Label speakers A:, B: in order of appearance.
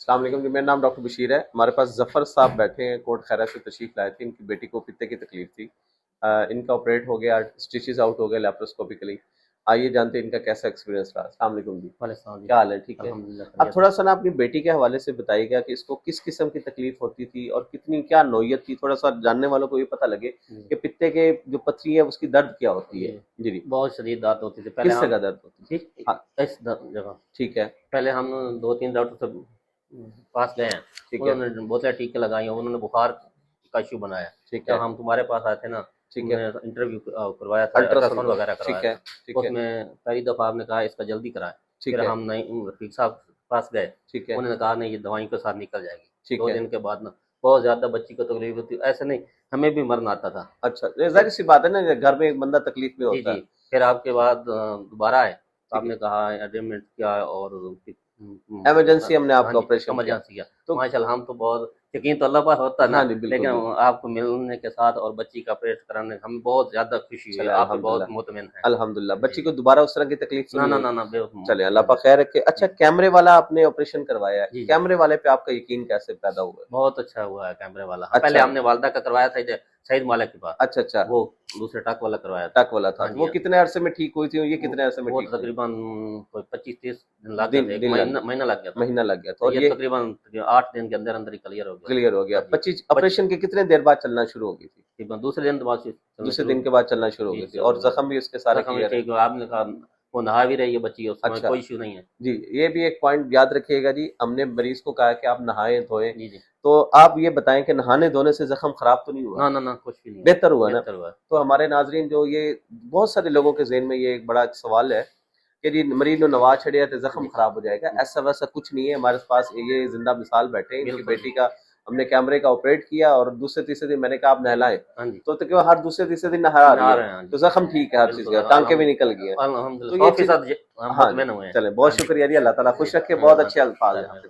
A: अस्सलाम वालेकुम जी, मेरा नाम डॉक्टर बशीर है। हमारे पास जफ़र साहब बैठे हैं, कोट खैरा से तशरीफ़ लाए थे। इनकी बेटी को पित्ते की तकलीफ थी। इनका ऑपरेट हो गया, स्टिचेस आउट हो गए लेप्रोस्कोपिकली। आइए जानते हैं इनका कैसा एक्सपीरियंस रहा। अस्सलाम वालेकुम जी,
B: वालेकुम जी।
A: क्या हाल है? ठीक है।
B: अल्हम्दुलिल्लाह
A: आप
B: खैरियत है।
A: थोड़ा सा ना अपनी बेटी के हवाले से बताइएगा कि इसको किस किस्म की तकलीफ होती थी और कितनी क्या नौयत थी, थोड़ा सा जानने वालों को ये पता लगे
B: जी,
A: कि पित्ते के जो पथरी है उसकी दर्द क्या होती है।
B: जी।
A: जी जी।
B: बहुत शदीद दर्द होती थी। पहले
A: किस
B: हम
A: जगह दर्द होती थी?
B: ठीक
A: हाँ।
B: इस जगह
A: ठीक है।
B: पहले हम 2-3 डॉक्टर से पास गए हैं।
A: ठीक है।
B: उन्होंने बोतलें टीके लगाई हैं, उन्होंने बुखार का इश्यू बनाया।
A: ठीक
B: जब
A: है।
B: हम तुम्हारे पास आए थे ना,
A: ठीक है।
B: हमने इंटरव्यू करवाया था,
A: अल्ट्रासाउंड
B: अल्ट्रासाउंड
A: का।
B: वगैरह
A: ठीक
B: करवाया
A: है।
B: था।
A: ठीक है।
B: उसमें पहली दफ़ा आपने कहा इसका जल्दी कराएँ।
A: ठीक
B: फिर
A: है।
B: हम नहीं रफ़ीक साहब के पास गए,
A: ठीक है।
B: उन्होंने कहा नहीं ये दवाइयों के साथ निकल जाएगी।
A: ठीक
B: 2
A: है।
B: दिन के बाद ना बहुत ज़्यादा बच्ची को तकलीफ होती, ऐसे नहीं हमें भी मरना आता था।
A: अच्छा, ये
B: फिर
A: ज़ाहिर-सी बात है ना, घर में एक बंदा तकलीफ में
B: जी,
A: होता
B: जी।
A: है।
B: फिर आपके बाद दोबारा आए, तो
A: ठीक है।
B: आपने कहा एडमिट किया और
A: इमरजेंसी हमने
B: हाँ
A: आपका
B: जी,
A: ऑपरेशन किया।
B: इमरजेंसी किया।
A: तो
B: माशाअल्लाह हम तो बहुत यकीन तो अल्लाह पर होता है ना,
A: हाँ जी, बिल्कुल,
B: लेकिन
A: बिल्कुल।
B: आपको मिलने के साथ और बच्ची का ऑपरेशन कराने से हमें बहुत ज़्यादा खुशी हुई।
A: चलें
B: आप पे बहुत
A: अल्हम्दुलिल्लाह।
B: मुतमिन हैं।
A: अल्हम्दुलिल्लाह,
B: जी,
A: बच्ची को
B: जी।
A: दोबारा उस तरह की तकलीफ तो
B: ना,
A: नहीं
B: ना,
A: हुई?
B: ना, ना
A: चलें, अल्लाह पाक खैर रखे। अच्छा,
B: जी,
A: कैमरे वाला आपने ऑपरेशन करवाया है,
B: जी, जी।
A: कैमरे वाले पे आपका यकीन कैसे पैदा हुआ?
B: बहुत अच्छा हुआ है कैमरे वाला। हाँ, पहले
A: अच्छा।
B: हमने वालदा का करवाया था इधर सईद मालिक के पास,
A: अच्छा, अच्छा।
B: वो दूसरे टक वाला करवाया था।
A: टक वाला था,
B: हाँ
A: तो
B: जी,
A: वो
B: हाँ।
A: कितने अरसे में ठीक हुई थी और ये
B: वो
A: कितने अरसे में
B: वो
A: ठीक
B: तो
A: हुई?
B: तकरीबन कोई 25-30 दिन लग गए थे,
A: दिन
B: 1
A: दिन लग
B: महीना महीना लग गया था।
A: महीना लग गया था और
B: ये
A: ये
B: तकरीबन 8 दिन के अंदर-अंदर ही क्लियर हो गया।
A: क्लियर हो गया।
B: हाँ जी,
A: 25
B: बच
A: ऑपरेशन के कितने देर बाद चलना शुरू हो गई थी?
B: तकरीबन दूसरे दिन बाद से चलना
A: दूसरे
B: शुरू
A: दिन
B: हो
A: के बाद चलना शुरू हो
B: जी,
A: गई थी
B: शुरू
A: और
B: हो
A: ज़ख्म भी उसके
B: गया।
A: सारे
B: ज़ख्म भी
A: क्लियर हैं?
B: ठीक हुआ, आपने कहा वो नहा भी रही है बच्ची, उसमें
A: अच्छा।
B: कोई इश्यू नहीं है।
A: जी, ये भी एक पॉइंट याद रखिएगा जी, हमने मरीज़ को कहा कि आप नहाएँ-धोएँ,
B: जी, जी।
A: तो आप ये बताएँ कि नहाने-धोने से ज़ख्म ख़राब तो नहीं हुआ?
B: ना, ना, ना, कुछ भी नहीं हुआ।
A: बेहतर हुआ ना?
B: बेहतर हुआ।
A: तो हमारे नाज़रीन जो ये बहुत सारे लोगों के ज़हन में ये एक बड़ा सवाल है कि जी मरीज़ ने नवा छड़िया तो ज़ख्म
B: जी,
A: ख़राब हो जाएगा,
B: जी।
A: ऐसा-वैसा कुछ नहीं है। हमारे पास ये ज़िंदा मिसाल बैठे हैं, इनकी
B: बिल्कुल।
A: बेटी का हमने कैमरे का ऑपरेट किया और दूसरे-तीसरे दिन मैंने कहा आप नहलाएँ,
B: हाँ जी।
A: तो तकरीबन हर दूसरे-तीसरे दिन नहा रही
B: नहा
A: है,
B: रहे हैं, हाँ
A: तो
B: जी।
A: ज़ख्म ठीक है हर चीज़
B: बिल्कुल
A: का, टाँके भी निकल गए हैं।
B: अल्हम्दुलिल्लाह
A: तो ये चीज़
B: 100% हम
A: हाँ जी,
B: मुतमिन हुए हैं।
A: चलें
B: हाँ
A: बहुत
B: जी।
A: शुक्रिया जी, अल्लाह ताला
B: जी,
A: खुश रखे, बहुत
B: मेहरबान
A: अच्छे अल्फाज़ हैं
B: मेहरबान।
A: आपके।